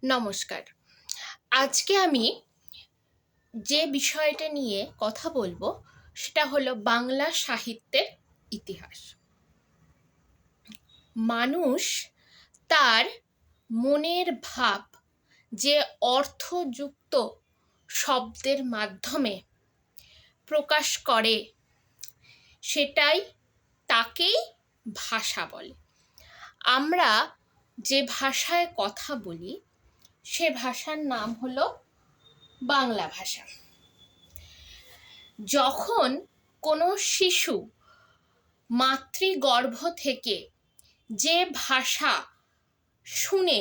নমস্কার। আজকে আমি যে বিষয়টা নিয়ে কথা বলবো সেটা হলো বাংলা সাহিত্যের ইতিহাস। মানুষ তার মনের ভাব যে অর্থযুক্ত শব্দের মাধ্যমে প্রকাশ করে সেটাই তাকেই ভাষা বলে। আমরা যে ভাষায় কথা বলি সে ভাষার নাম হলো বাংলা ভাষা। যখন কোনো শিশু মাতৃগর্ভ থেকে যে ভাষা শুনে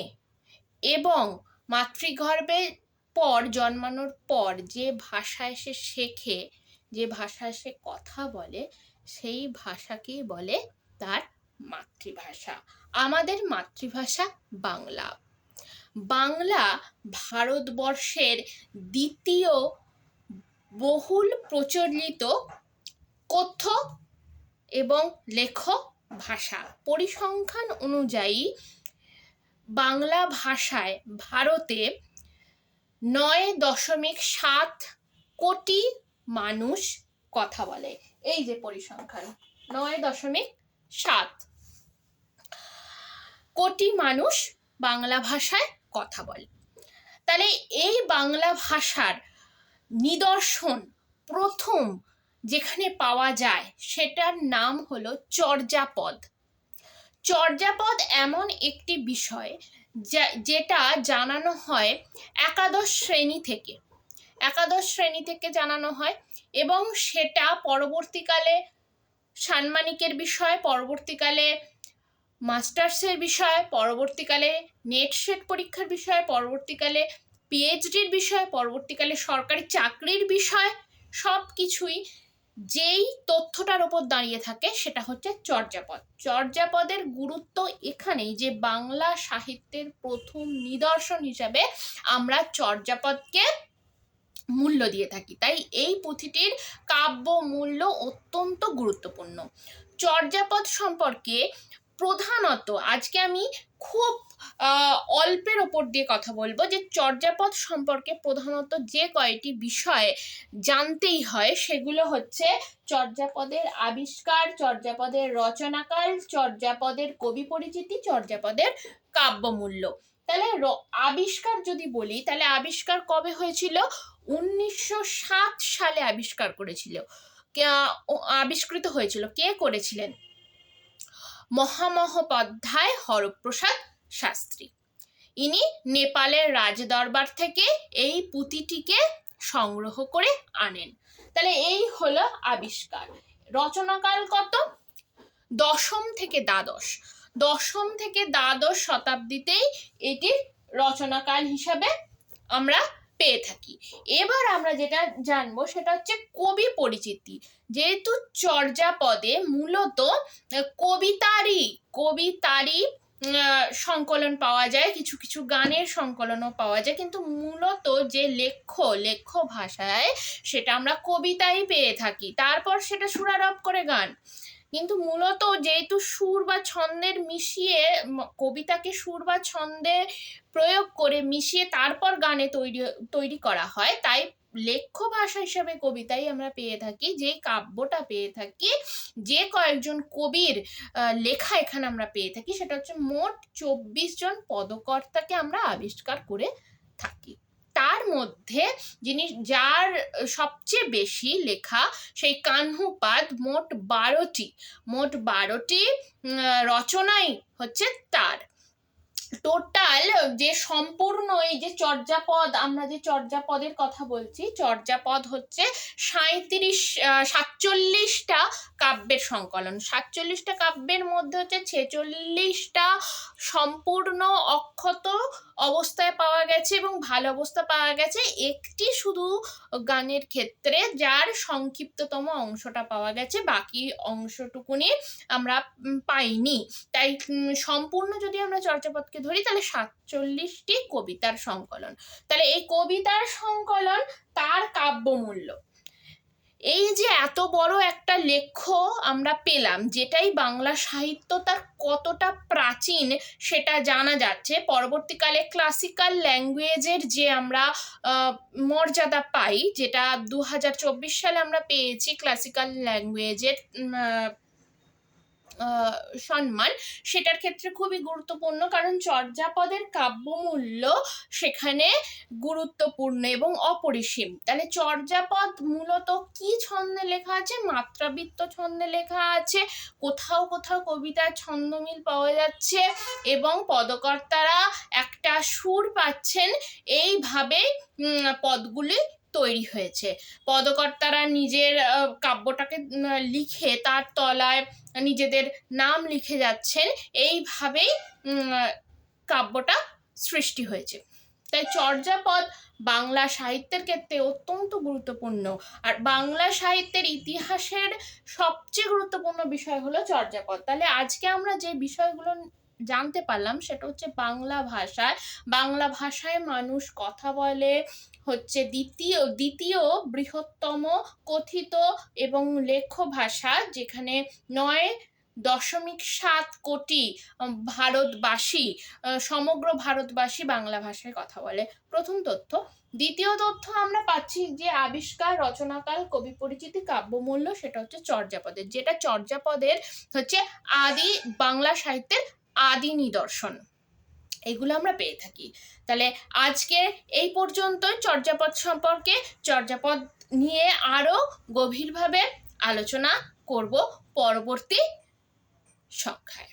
এবং মাতৃগর্ভের পর জন্মানোর পর যে ভাষায় সে শেখে, যে ভাষায় সে কথা বলে, সেই ভাষাকেই বলে তার মাতৃভাষা। আমাদের মাতৃভাষা বাংলা। বাংলা ভারতবর্ষের দ্বিতীয় বহুল প্রচলিত কথ্য এবং লেখ্য ভাষা। পরিসংখ্যান অনুযায়ী বাংলা ভাষায় ভারতে 9.7 কোটি মানুষ কথা বলে। এই যে পরিসংখ্যান, 9.7 কোটি মানুষ বাংলা ভাষায় কথা বলে। তাহলে এই বাংলা ভাষার নিদর্শন প্রথম যেখানে পাওয়া যায় সেটার নাম হলো চর্যাপদ। চর্যাপদ এমন একটি বিষয় যেটা জানানো হয় একাদশ শ্রেণী থেকে জানানো হয় এবং সেটা পরবর্তীকালে সাম্মানিকের বিষয়, পরবর্তীকালে মাস্টার্সের বিষয়, পরবর্তীকালে নেট সেট পরীক্ষার বিষয়, পরবর্তীকালে পিএইচডির বিষয়, পরবর্তীকালে সরকারি চাকরির বিষয়, সব কিছুই যেই তথ্যটার ওপর দাঁড়িয়ে থাকে সেটা হচ্ছে চর্যাপদ। চর্যাপদের গুরুত্ব এখানেই যে বাংলা সাহিত্যের প্রথম নিদর্শন হিসাবে আমরা চর্যাপদকে মূল্য দিয়ে থাকি। তাই এই পুঁথিটির কাব্য মূল্য অত্যন্ত গুরুত্বপূর্ণ। চর্যাপদ সম্পর্কে প্রধানত আজকে আমি খুব অল্পের ওপর দিয়ে কথা বলবো। যে চর্যাপদ সম্পর্কে প্রধানত যে কয়টি বিষয় জানতেই হয় সেগুলো হচ্ছে চর্যাপদের আবিষ্কার, চর্যাপদের রচনাকাল, চর্যাপদের কবি পরিচিতি, চর্যাপদের কাব্যমূল্য। তাহলে আবিষ্কার যদি বলি তাহলে আবিষ্কার কবে হয়েছিল? 1907 সালে আবিষ্কৃত হয়েছিল। কে করেছিলেন? মহামহোপাধ্যায় হরপ্রসাদ শাস্ত্রী। ইনি নেপালের রাজদরবার থেকে এই পুঁথিটিকে সংগ্রহ করে আনেন। তাহলে এই হলো আবিষ্কার। রচনাকাল কত? দশম থেকে দ্বাদশ শতাব্দীতেই এটির রচনাকাল হিসাবে আমরা পেয়ে থাকি। এবার আমরা যেটা জানবো সেটা হচ্ছে কবি পরিচিতি। যেহেতু চর্যাপদে মূলত কবিতারই সংকলন পাওয়া যায়, কিছু কিছু গানের সংকলনও পাওয়া যায়, কিন্তু মূলত যে লেখ্য ভাষায় সেটা আমরা কবিতাই পেয়ে থাকি। তারপর সেটা সুরারোপ করে গান। কিন্তু মূলত যেহেতু সুর বা ছন্দের মিশিয়ে কবিতাকে সুর বা ছন্দে প্রয়োগ করে মিশিয়ে তারপর গানে তৈরি করা হয়, তাই লেখ্য ভাষা হিসাবে কবিতাই আমরা পেয়ে থাকি। যে কাব্যটা পেয়ে থাকি, যে কয়েকজন কবির লেখা এখানে আমরা পেয়ে থাকি, সেটা হচ্ছে মোট 24 জন পদকর্তাকে আমরা আবিষ্কার করে থাকি। তার মধ্যে যার সবচেয়ে বেশি লেখা সেই কাহ্নুপাদ, মোট 12টি রচনাই হচ্ছে তার। টোটাল যে সম্পূর্ণ এই যে চর্যাপদ, আমরা যে চর্যাপদের কথা বলছি, চর্যাপদ হচ্ছে 47টা কাব্যের সংকলন। 47টা কাব্যের মধ্যে হচ্ছে 46টা সম্পূর্ণ অক্ষত অবস্থায় পাওয়া গেছে এবং ভালো অবস্থা পাওয়া গেছে। একটি শুধু গানের ক্ষেত্রে যার সংক্ষিপ্ততম অংশটা পাওয়া গেছে, বাকি অংশটুকুনি আমরা পাইনি। তাই সম্পূর্ণ যদি আমরা চর্যাপদকে ধরি তাহলে 47টি কবিতার সংকলন। তাহলে এই কবিতার সংকলন, তার কাব্যমূল্য, এই যে এত বড় একটা লেখ্য আমরা পেলাম, যেটাই বাংলা সাহিত্য তার কতটা প্রাচীন সেটা জানা যাচ্ছে। পরবর্তীকালে ক্লাসিক্যাল ল্যাঙ্গুয়েজের যে আমরা মর্যাদা পাই, যেটা 2024 সালে আমরা পেয়েছি ক্লাসিক্যাল ল্যাঙ্গুয়েজের সম্মান, সেটার ক্ষেত্রে খুবই গুরুত্বপূর্ণ, কারণ চর্যাপদের কাব্যমূল্য সেখানে গুরুত্বপূর্ণ এবং অপরিসীম। তাহলে চর্যাপদ মূলত কি ছন্দে লেখা আছে? মাত্রাবৃত্ত ছন্দে লেখা আছে, কোথাও কোথাও কবিতার ছন্দমিল পাওয়া যাচ্ছে এবং পদকর্তারা একটা সুর পাচ্ছেন, এইভাবে পদগুলি তৈরি হয়েছে। পদকর্তারা নিজের কাব্যটাকে লিখে তার তলায় নিজেদের নাম লিখে যাচ্ছেন, এইভাবেই কাব্যটা সৃষ্টি হয়েছে। তাই চর্যাপদ বাংলা সাহিত্যের ক্ষেত্রে অত্যন্ত গুরুত্বপূর্ণ। আর বাংলা সাহিত্যের ইতিহাসের সবচেয়ে গুরুত্বপূর্ণ বিষয় হলো চর্যাপদ। তাহলে আজকে আমরা যে বিষয়গুলো জানতে পারলাম সেটা হচ্ছে বাংলা ভাষায় মানুষ কথা বলে, হচ্ছে দ্বিতীয় বৃহত্তম কথিত এবং লেখ্য ভাষা, যেখানে 9.7 কোটি ভারতবাসী, সমগ্র ভারতবাসী বাংলা ভাষায় কথা বলে। প্রথম তথ্য। দ্বিতীয় তথ্য আমরা পাচ্ছি যে আবিষ্কার, রচনাকাল, কবি পরিচিতি, কাব্যমূল্য, সেটা হচ্ছে চর্যাপদের, যেটা চর্যাপদের হচ্ছে আদি বাংলা সাহিত্যের আদি নিদর্শন, এগুলো আমরা পেয়ে থাকি। তাহলে আজকে এই পর্যন্তই চর্যাপদ সম্পর্কে। চর্যাপদ নিয়ে আরো গভীরভাবে আলোচনা করব পরবর্তী সংখ্যায়।